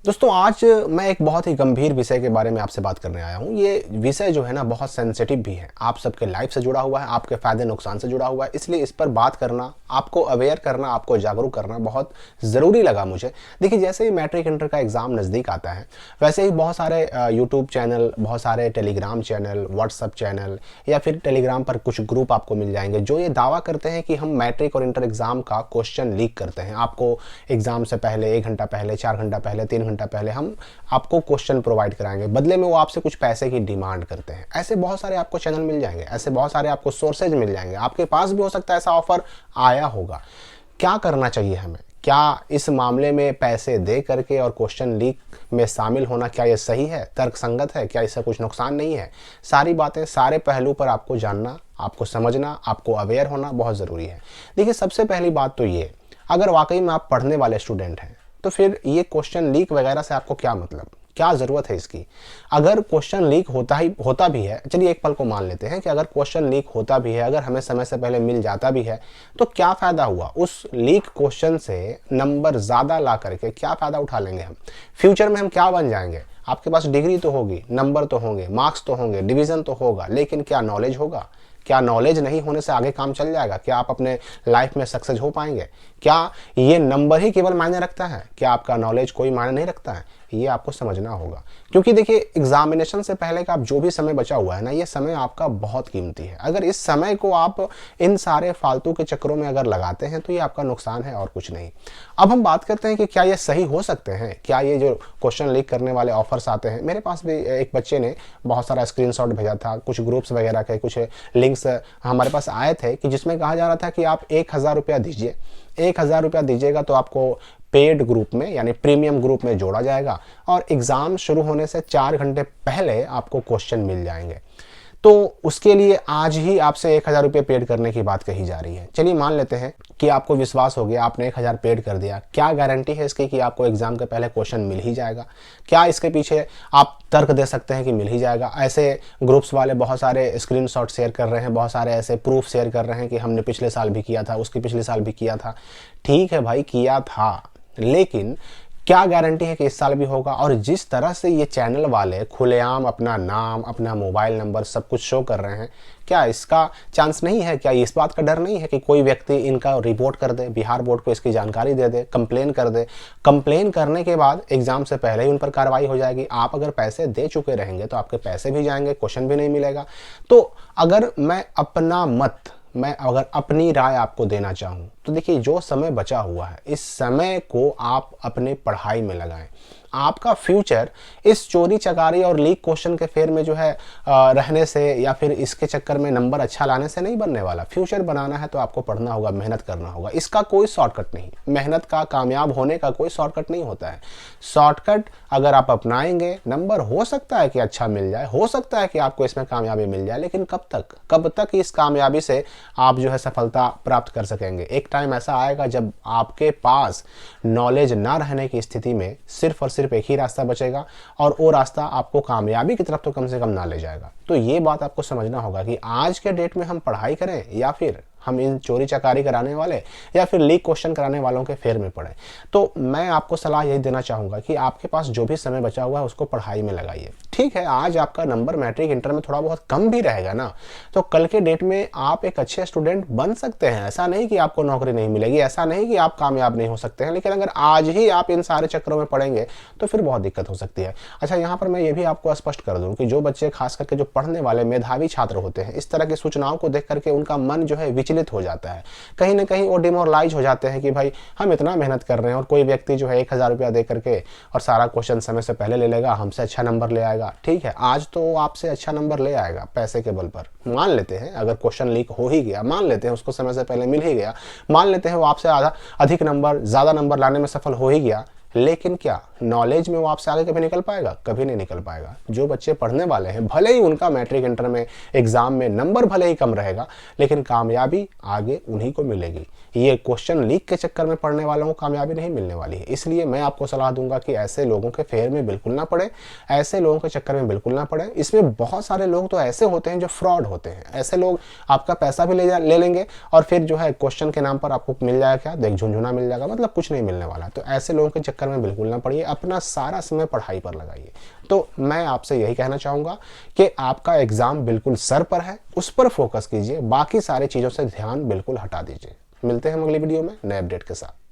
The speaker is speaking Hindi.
दोस्तों आज मैं एक बहुत ही गंभीर विषय के बारे में आपसे बात करने आया हूँ। ये विषय जो है ना बहुत सेंसिटिव भी है, आप सबके लाइफ से जुड़ा हुआ है, आपके फ़ायदे नुकसान से जुड़ा हुआ है, इसलिए इस पर बात करना, आपको अवेयर करना, आपको जागरूक करना बहुत ज़रूरी लगा मुझे। देखिए जैसे ही मैट्रिक इंटर का एग्ज़ाम नज़दीक आता है, वैसे ही बहुत सारे यूट्यूब चैनल, बहुत सारे टेलीग्राम चैनल, व्हाट्सअप चैनल या फिर टेलीग्राम पर कुछ ग्रुप आपको मिल जाएंगे जो ये दावा करते हैं कि हम मैट्रिक और इंटर एग्ज़ाम का क्वेश्चन लीक करते हैं। आपको एग्ज़ाम से पहले 1 घंटा पहले, 4 घंटा पहले, 3 घंटा पहले हम आपको क्वेश्चन प्रोवाइड कराएंगे, बदले में वो आपसे कुछ पैसे की डिमांड करते हैं। ऐसे बहुत सारे आपको चैनल मिल जाएंगे, ऐसे बहुत सारे आपको सोर्सेज मिल जाएंगे, आपके पास भी हो सकता है ऐसा ऑफर आया होगा। क्या करना चाहिए हमें? क्या इस मामले में पैसे दे करके और क्वेश्चन लीक में शामिल होना, क्या ये सही है, तर्कसंगत है, क्या इससे कुछ नुकसान नहीं है? सारी बातें, सारे पहलू पर आपको जानना, आपको समझना, आपको अवेयर होना बहुत ज़रूरी है। देखिए सबसे पहली बात तो ये, अगर वाकई में आप पढ़ने वाले स्टूडेंट हैं तो फिर ये क्वेश्चन लीक वगैरह से आपको क्या मतलब, क्या ज़रूरत है इसकी? अगर क्वेश्चन लीक होता भी है, चलिए एक पल को मान लेते हैं कि अगर क्वेश्चन लीक होता भी है, अगर हमें समय से पहले मिल जाता भी है, तो क्या फ़ायदा हुआ? उस लीक क्वेश्चन से नंबर ज़्यादा ला करके क्या फ़ायदा उठा लेंगे हम? फ्यूचर में हम क्या बन जाएंगे? आपके पास डिग्री तो होगी, नंबर तो होंगे, मार्क्स तो होंगे, डिवीज़न तो होगा, लेकिन क्या नॉलेज होगा? क्या नॉलेज नहीं होने से आगे काम चल जाएगा? क्या आप अपने लाइफ में सक्सेस हो पाएंगे? क्या ये नंबर ही केवल मायने रखता है? क्या आपका नॉलेज कोई मायने नहीं रखता है? ये आपको समझना होगा, क्योंकि देखिए एग्जामिनेशन से पहले का आप जो भी समय बचा हुआ है ना, ये समय आपका बहुत कीमती है। अगर इस समय को आप इन सारे फालतू के चक्करों में अगर लगाते हैं तो ये आपका नुकसान है और कुछ नहीं। अब हम बात करते हैं कि क्या ये सही हो सकते हैं? क्या ये जो क्वेश्चन लीक करने वाले ऑफर्स आते हैं, मेरे पास भी एक बच्चे ने बहुत सारा स्क्रीनशॉट भेजा था, कुछ ग्रुप्स वगैरह के कुछ लिंक्स हमारे पास आए थे कि जिसमें कहा जा रहा था कि आप 1000 रुपया दीजिए, 1000 रुपया दीजिएगा तो आपको पेड ग्रुप में यानी प्रीमियम ग्रुप में जोड़ा जाएगा और एग्ज़ाम शुरू होने से 4 घंटे पहले आपको क्वेश्चन मिल जाएंगे। तो उसके लिए आज ही आपसे 1000 रुपये पेड करने की बात कही जा रही है। चलिए मान लेते हैं कि आपको विश्वास हो गया, आपने 1000 पेड कर दिया। क्या गारंटी है इसकी कि आपको एग्जाम के पहले क्वेश्चन मिल ही जाएगा? क्या इसके पीछे आप तर्क दे सकते हैं कि मिल ही जाएगा? ऐसे ग्रुप्स वाले बहुत सारे स्क्रीनशॉट शेयर कर रहे हैं, बहुत सारे ऐसे प्रूफ शेयर कर रहे हैं कि हमने पिछले साल भी किया था, उसके पिछले साल भी किया था। ठीक है भाई, किया था, लेकिन क्या गारंटी है कि इस साल भी होगा? और जिस तरह से ये चैनल वाले खुलेआम अपना नाम, अपना मोबाइल नंबर सब कुछ शो कर रहे हैं, क्या इसका चांस नहीं है? क्या इस बात का डर नहीं है कि कोई व्यक्ति इनका रिपोर्ट कर दे, बिहार बोर्ड को इसकी जानकारी दे दे, कंप्लेन कर दे? कंप्लेन करने के बाद एग्जाम से पहले ही उन पर कार्रवाई हो जाएगी। आप अगर पैसे दे चुके रहेंगे तो आपके पैसे भी जाएंगे, क्वेश्चन भी नहीं मिलेगा। तो अगर मैं अगर अपनी राय आपको देना चाहूँ तो देखिए जो समय बचा हुआ है, इस समय को आप अपने पढ़ाई में लगाएं। आपका फ्यूचर इस चोरी चकारी और लीक क्वेश्चन के फेर में जो है रहने से या फिर इसके चक्कर में नंबर अच्छा लाने से नहीं बनने वाला। फ्यूचर बनाना है तो आपको पढ़ना होगा, मेहनत करना होगा। इसका कोई शॉर्टकट नहीं, मेहनत का, कामयाब होने का कोई शॉर्टकट नहीं होता है। शॉर्टकट अगर आप अपनाएंगे, नंबर हो सकता है कि अच्छा मिल जाए, हो सकता है कि आपको इसमें कामयाबी मिल जाए, लेकिन कब तक इस कामयाबी से आप जो है सफलता प्राप्त कर सकेंगे? एक टाइम ऐसा आएगा जब आपके पास नॉलेज ना रहने की स्थिति में सिर्फ और सिर्फ एक ही रास्ता बचेगा और वो रास्ता आपको कामयाबी की तरफ तो कम से कम ना ले जाएगा। तो ये बात आपको समझना होगा कि आज के डेट में हम पढ़ाई करें या फिर हम इन चोरी चकारी कराने वाले या फिर लीक क्वेश्चन कराने वालों के फेर में पड़े। तो मैं आपको सलाह यही देना चाहूँगा कि आपके पास जो भी समय बचा हुआ है उसको पढ़ाई में लगाइए। ठीक है, आज आपका नंबर मैट्रिक इंटर में थोड़ा बहुत कम भी रहेगा ना, तो कल के डेट में आप एक अच्छे स्टूडेंट बन सकते हैं। ऐसा नहीं कि आपको नौकरी नहीं मिलेगी, ऐसा नहीं कि आप कामयाब नहीं हो सकते हैं, लेकिन अगर आज ही आप इन सारे चक्करों में पड़ेंगे तो फिर बहुत दिक्कत हो सकती है। अच्छा, यहाँ पर मैं ये भी आपको स्पष्ट कर दूँ कि जो बच्चे खास करके जो पढ़ने वाले मेधावी छात्र होते हैं, इस तरह की सूचनाओं को देख करके उनका मन जो है विचलित हो जाता है, कहीं ना कहीं वो डिमोरलाइज हो जाते हैं कि भाई हम इतना मेहनत कर रहे हैं और कोई व्यक्ति जो है 1000 रुपया दे करके और सारा क्वेश्चन समय से पहले ले लेगा, हमसे अच्छा नंबर ले आएगा। ठीक है, आज तो आपसे अच्छा नंबर ले आएगा पैसे के बल पर, मान लेते हैं। अगर क्वेश्चन लीक हो ही गया, मान लेते हैं उसको समय से पहले मिल ही गया, मान लेते हैं वो आपसे अधिक नंबर, ज्यादा नंबर लाने में सफल हो ही गया, लेकिन क्या नॉलेज में वो आपसे आगे कभी निकल पाएगा? कभी नहीं निकल पाएगा। जो बच्चे पढ़ने वाले हैं, भले ही उनका मैट्रिक इंटर में एग्जाम में नंबर भले ही कम रहेगा, लेकिन कामयाबी आगे उन्हीं को मिलेगी। ये क्वेश्चन लीक के चक्कर में पढ़ने वालों को कामयाबी नहीं मिलने वाली है। इसलिए मैं आपको सलाह दूंगा कि ऐसे लोगों के फेर में बिल्कुल ना पड़े, ऐसे लोगों के चक्कर में बिल्कुल ना पड़े। इसमें बहुत सारे लोग तो ऐसे होते हैं जो फ्रॉड होते हैं। ऐसे लोग आपका पैसा भी ले लेंगे और फिर जो है क्वेश्चन के नाम पर आपको मिल जाएगा क्या? देख झुंझुना मिल जाएगा, मतलब कुछ नहीं मिलने वाला। तो ऐसे लोगों के चक्कर चक्कर में बिल्कुल ना पड़िए, अपना सारा समय पढ़ाई पर लगाइए। तो मैं आपसे यही कहना चाहूँगा कि आपका एग्ज़ाम बिल्कुल सर पर है, उस पर फोकस कीजिए, बाकी सारी चीज़ों से ध्यान बिल्कुल हटा दीजिए। मिलते हैं हम अगली वीडियो में नए अपडेट के साथ।